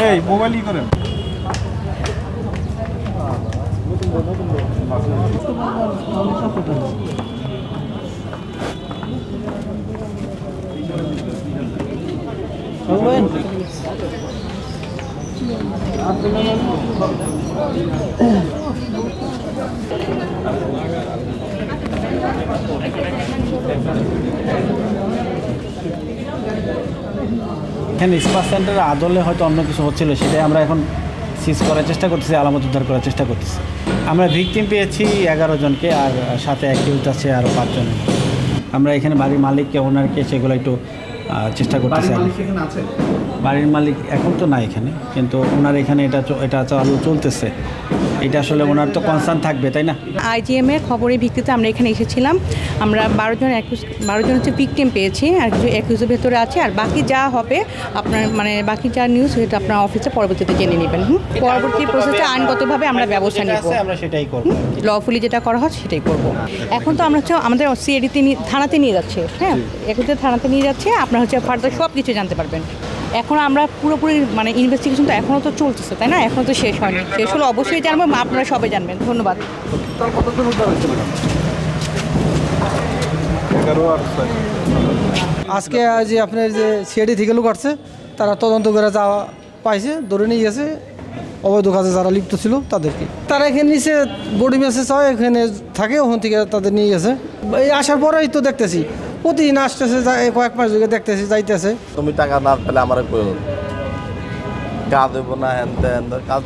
এই mobile E করেন এখানে স্পা সেন্টারের আদলে হয়তো অন্য কিছু হচ্ছিল, সেটাই আমরা এখন সিজ করার চেষ্টা করতেছি, আলামত উদ্ধার করার চেষ্টা করতেছি। আমরা ভিকটিম পেয়েছি 11 জনকে, আর সাথে অ্যাকিউজড আছে আরও 5 জন। আমরা এখানে বাড়ির মালিককে, ওনারকে সেগুলো একটু চেষ্টা করতেছি। বাড়ির মালিক এখন তো নাই এখানে, কিন্তু ওনার এখানে এটা চালু চলতেছে। এটা আসলে ওনার তো কনসার্ন থাকবে, তাই না? আইজিএমের খবরের ভিত্তিতে আমরা এখানে এসেছিলাম। আমরা 12 জন হচ্ছে ভিকটিম পেয়েছি, আর কিছু অ্যাকিউজের ভেতরে আছে। আর বাকি যা হবে আপনার বাকি যা নিউজ সেটা আপনার অফিসে পরবর্তীতে জেনে নেবেন। পরবর্তী প্রসেসে আইনগতভাবে আমরা ব্যবস্থা নেব, আমরা সেটাই করব, লফুলি যেটা করা হয় সেটাই করব। এখন তো আমরা হচ্ছে আমাদের সিআইডিতে থানাতে নিয়ে যাচ্ছে, হ্যাঁ, একুশে থানাতে নিয়ে যাচ্ছে। আপনার হচ্ছে ফার্দার সব কিছু জানতে পারবেন। এখন আমরা পুরোপুরি ইনভেস্টিগেশন তো এখনও তো চলতেছে, তাই না? এখনও তো শেষ হয়নি। শেষ হলে অবশ্যই জানবো, আপনারা সবাই জানবেন। ধন্যবাদ। আজকে যে আপনার যে সিআইডি থেকে লোক আসছে, তারা তদন্ত করে যাওয়া পাইছে, ধরে নিয়ে গেছে অবৈধ কাজে যারা লিপ্ত ছিল তাদেরকে। তারা এখানে নিচে বডি মেসেজ হয়, এখানে থাকে, ওখান থেকে তাদের নিয়ে গেছে। এই আসার পরেই তো দেখতেছি প্রতিদিন আসতেছে, কয়েক মাস ধরে দেখতেছি যাইতেছে। তুমি টাকা না পেলে আমার কাজ দেবো না, হ্যান কাজ